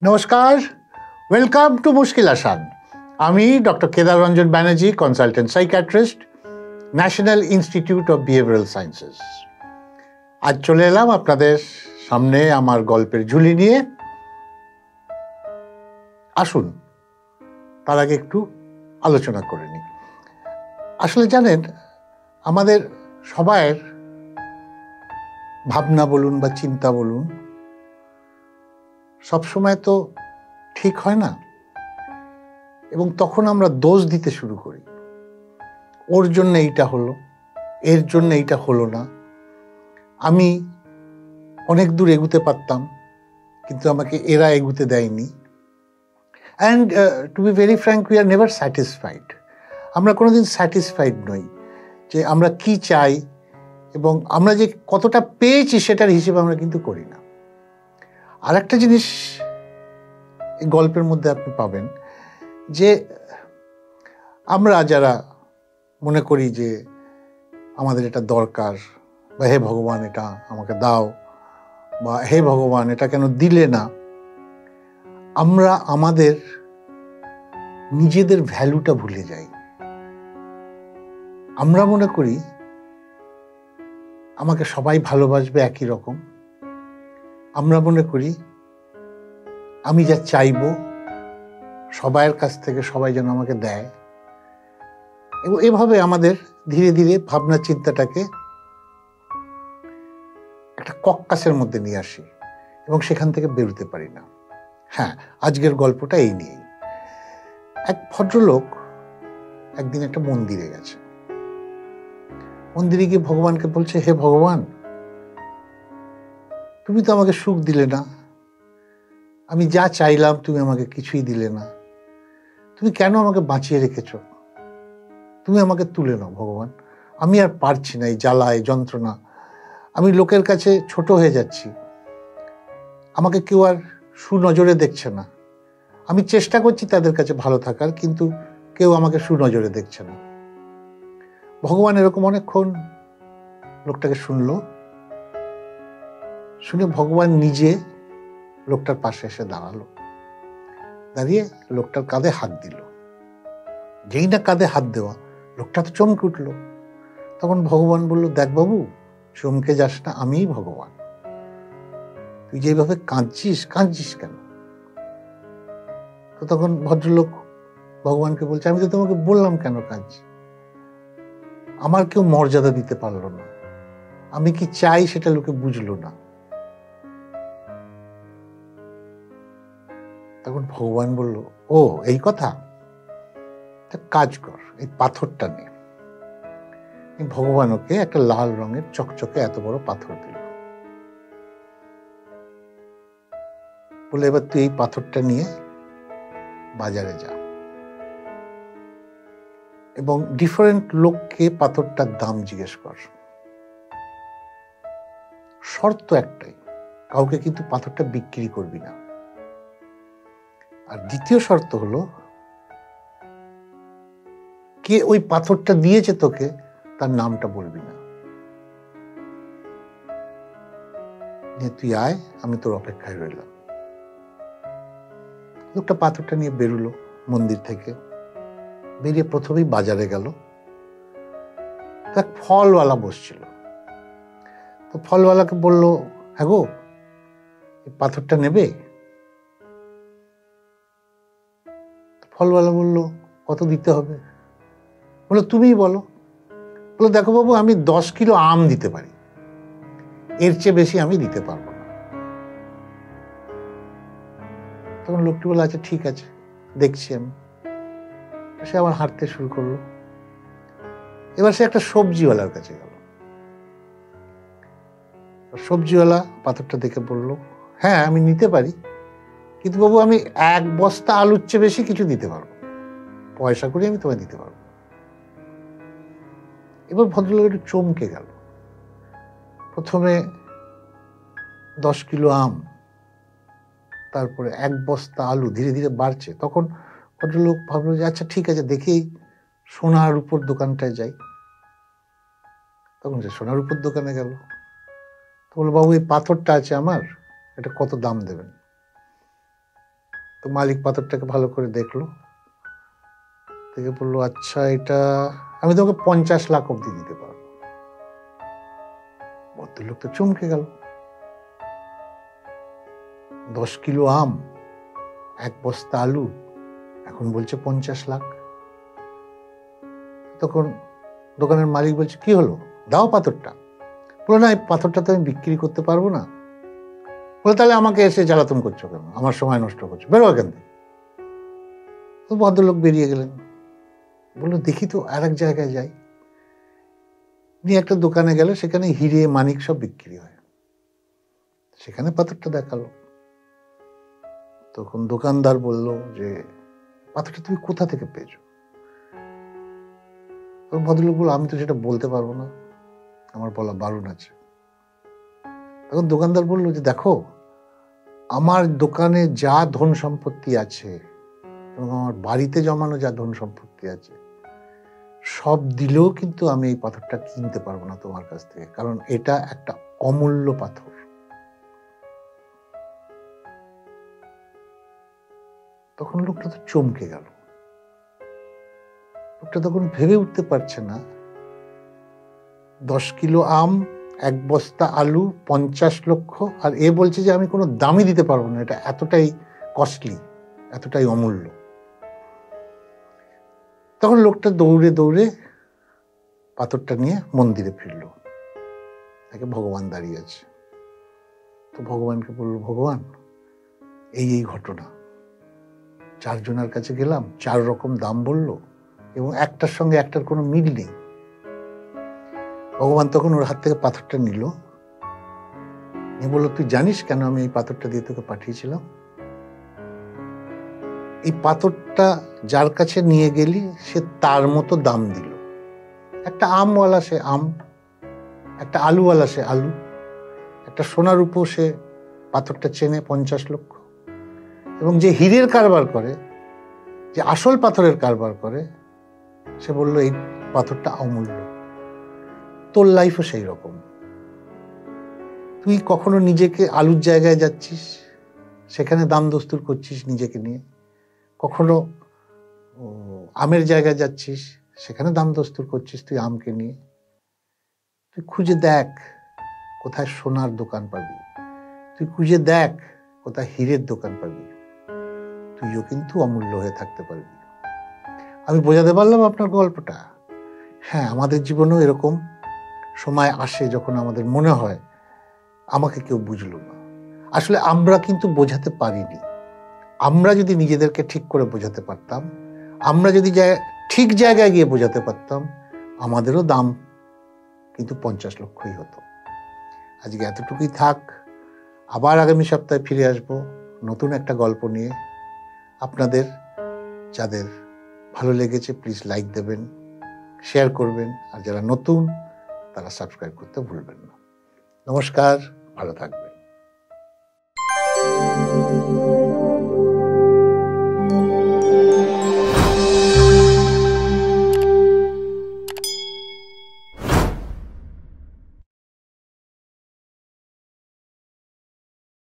নমস্কার, welcome to মুশকিল আসান। আমি doctor Kedar Ranjan Banerjee, consultant psychiatrist, national institute of behavioural sciences. আজ চলে এলাম আপনাদের সামনে আমার গল্পের ঝুলি নিয়ে। আসুন তার আগে একটু আলোচনা করে নিই। আসলে জানেন, আমাদের সবাইয়ের ভাবনা বলুন বা চিন্তা বলুন, সবসময় তো ঠিক হয় না, এবং তখন আমরা দোষ দিতে শুরু করি। ওর জন্য এইটা হলো, এর জন্য এইটা হলো না, আমি অনেক দূর এগুতে পারতাম কিন্তু আমাকে এরা এগুতে দেয়নি। And to be very frank, we are never satisfied. আমরা কোনোদিন স্যাটিসফাইড নই যে আমরা কি চাই এবং আমরা যে কতটা পেয়েছি সেটার হিসেব আমরা কিন্তু করি না। আর একটা জিনিস এই গল্পের মধ্যে আপনি পাবেন যে আমরা যারা মনে করি যে আমাদের এটা দরকার, বা হে ভগবান এটা আমাকে দাও, বা হে ভগবান এটা কেন দিলে না, আমরা আমাদের নিজেদের ভ্যালুটা ভুলে যাই। আমরা মনে করি আমাকে সবাই ভালোবাসবে একই রকম। আমরা মনে করি আমি যা চাইবো সবাইয়ের কাছ থেকে সবাই যেন আমাকে দেয়। এবং এভাবে আমাদের ধীরে ধীরে ভাবনা চিন্তাটাকে একটা কক্কাসের মধ্যে নিয়ে আসি এবং সেখান থেকে বেরোতে পারি না। হ্যাঁ, আজকের গল্পটা এই নিয়েই। এক ভদ্রলোক একদিন একটা মন্দিরে গেছে। মন্দিরে গিয়ে ভগবানকে বলছে, হে ভগবান, তুমি তো আমাকে সুখ দিলে না, আমি যা চাইলাম তুমি আমাকে কিছুই দিলে না, তুমি কেন আমাকে বাঁচিয়ে রেখেছ? তুমি আমাকে তুলে নাও ভগবান, আমি আর পারছি না এই জ্বালা, এই যন্ত্রণা, আমি লোকের কাছে ছোট হয়ে যাচ্ছি, আমাকে কেউ আর সুনজরে দেখছে না, আমি চেষ্টা করছি তাদের কাছে ভালো থাকার, কিন্তু কেউ আমাকে সুনজরে দেখছে না। ভগবান এরকম অনেকক্ষণ লোকটাকে শুনলো। শুনে ভগবান নিজে লোকটার পাশে এসে দাঁড়ালো, দাঁড়িয়ে লোকটার কাঁধে হাত দিল। যেই না কাঁধে হাত দেওয়া, লোকটা তো চমকে উঠলো। তখন ভগবান বলল, দেখ বাবু, চমকে যাস না, আমিই ভগবান, তুই যেভাবে কাঁদছিস কেন? তো তখন ভদ্রলোক ভগবানকে বলছে, আমি তো তোমাকে বললাম কেন কাঁদছি, আমার কেউ মর্যাদা দিতে পারলো না, আমি কি চাই সেটা লোকে বুঝলো না। তখন ভগবান বলল, ও এই কথা, কাজ কর, এই পাথরটা নে। ভগবান ওকে একটা লাল রঙের চকচকে এত বড় পাথর দিল, বলে এবার তুই এই পাথরটা নিয়ে বাজারে যা এবং ডিফারেন্ট লোককে পাথরটার দাম জিজ্ঞেস কর। শর্ত একটাই, কাউকে কিন্তু পাথরটা বিক্রি করবি না। আর দ্বিতীয় শর্ত হলো, কে ওই পাথরটা দিয়েছে তোকে তার নামটা বলবি না। তুই আয়, আমি তোর অপেক্ষায় রইলাম। লোকটা পাথরটা নিয়ে বেরোলো মন্দির থেকে। বেরিয়ে প্রথমেই বাজারে গেল। এক ফলওয়ালা বসছিল। তো ফলওয়ালাকে বলল, হ্যাঁ গো, এই পাথরটা নেবে? ফলওয়ালা বলল, কত দিতে হবে? বললো, তুমিই বলো। বললো, দেখো বাবু, আমি 10 কিলো আম দিতে পারি, এর চেয়ে বেশি আমি দিতে পারবো না। তখন লোকটি বলল, আচ্ছা ঠিক আছে, দেখছি আমি। সে আবার হাঁটতে শুরু করলো। এবার সে একটা সবজিওয়ালার কাছে গেল। সবজিওয়ালা পাথরটা দেখে বলল, হ্যাঁ আমি নিতে পারি, কিন্তু বাবু আমি 1 বস্তা আলুর চেয়ে বেশি কিছু দিতে পারবো, পয়সা করে আমি তোমায় দিতে পারবো। এবার ভদ্রলোক একটু চমকে গেল। প্রথমে 10 কিলো আম, তারপরে 1 বস্তা আলু, ধীরে ধীরে বাড়ছে। তখন ভদ্রলোক ভাবলো যে আচ্ছা ঠিক আছে, দেখেই সোনার উপর দোকানটায় যাই। তখন সে সোনার উপর দোকানে গেল। তো বললো, বাবু এই পাথরটা আছে আমার, এটা কত দাম দেবেন? তো মালিক পাথরটাকে ভালো করে দেখলো, দেখে বললো, আচ্ছা এটা আমি তোমাকে 50 লাখ অব্দি দিতে পারবো। ভদ্রলোক তো চমকে গেল, 10 কিলো আম, 1 বস্তা আলু, এখন বলছে 50 লাখ। তখন দোকানের মালিক বলছে, কি হলো, দাও পাথরটা। বলো, না এই পাথরটা তো আমি বিক্রি করতে পারবো না। বলে, তাহলে আমাকে এসে জ্বালাতন করছো কেন, আমার সময় নষ্ট করছো, বেরো এখান থেকে। তো ভদ্রলোক বেরিয়ে গেলেন। বললো, দেখি তো আর এক জায়গায় যাই। নিয়ে একটা দোকানে গেল, সেখানে হিরে মানিক সব বিক্রি হয়, সেখানে পাথরটা দেখালো। তখন দোকানদার বলল যে, পাথরটা তুমি কোথা থেকে পেয়েছো? তখন ভদ্রলোক বলল, আমি তো সেটা বলতে পারবো না, আমার বলা বারণ আছে। তখন দোকানদার বলল যে, দেখো, আমার দোকানে যা ধন সম্পত্তি আছে এবং আমার বাড়িতে জমানো যা ধন সম্পত্তি আছে, সব দিলেও কিন্তু আমি এই পাথরটা কিনতে পারবো না তোমার কাছ থেকে, কারণ এটা একটা অমূল্য পাথর। তখন লোকটা তো চমকে গেল। লোকটা তখন ভেবে উঠতে পারছে না, 10 কিলো আম, 1 বস্তা আলু, 50 লক্ষ, আর এ বলছে যে আমি কোনো দামই দিতে পারবো না, এটা এতটাই কস্টলি, এতটাই অমূল্য। তখন লোকটা দৌড়ে দৌড়ে পাথরটা নিয়ে মন্দিরে ফিরল। তাকে ভগবান দাঁড়িয়ে আছে। তো ভগবানকে বলল, ভগবান, এই এই ঘটনা, 4 জনের কাছে গেলাম, 4 রকম দাম বলল এবং একটার সঙ্গে একটার কোনো মিল নেই। ভগবান তখন ওর হাত থেকে পাথরটা নিল, নিয়ে বলল, তুই জানিস কেন আমি এই পাথরটা দিয়ে তোকে পাঠিয়েছিলাম? এই পাথরটা যার কাছে নিয়ে গেলি সে তার মতো দাম দিল। একটা আমওয়ালা সে আম, একটা আলুওয়ালা সে আলু, একটা সোনার উপর সে পাথরটা চেনে 50 লক্ষ, এবং যে হীরের কারবার করে, যে আসল পাথরের কারবার করে, সে বলল এই পাথরটা অমূল্য। তোর লাইফও সেই রকম। তুই কখনো নিজেকে আলুর জায়গায় যাচ্ছিস, সেখানে দাম দস্তুর করছিস নিজেকে নিয়ে, কখনো আমের জায়গায় যাচ্ছিস, সেখানে দাম দস্তুর করছিস তুই আমকে নিয়ে। তুই খুঁজে দেখ কোথায় সোনার দোকান পাবি, তুই খুঁজে দেখ কোথায় হীরের দোকান পাবি, তুইও কিন্তু অমূল্য হয়ে থাকতে পারবি। আমি বোঝাতে পারলাম আপনার গল্পটা? হ্যাঁ, আমাদের জীবনেও এরকম সময় আসে যখন আমাদের মনে হয় আমাকে কেউ বুঝলো না। আসলে আমরা কিন্তু বোঝাতে পারিনি। আমরা যদি নিজেদেরকে ঠিক করে বোঝাতে পারতাম, আমরা যদি ঠিক জায়গায় গিয়ে বোঝাতে পারতাম, আমাদেরও দাম কিন্তু 50 লক্ষই হতো। আজকে এতটুকুই থাক। আবার আগামী সপ্তাহে ফিরে আসবো নতুন একটা গল্প নিয়ে। আপনাদের যাদের ভালো লেগেছে প্লিজ লাইক দেবেন, শেয়ার করবেন, আর যারা নতুন তারা সাবস্ক্রাইব করতে ভুলবেন না। নমস্কার, ভালো থাকবেন।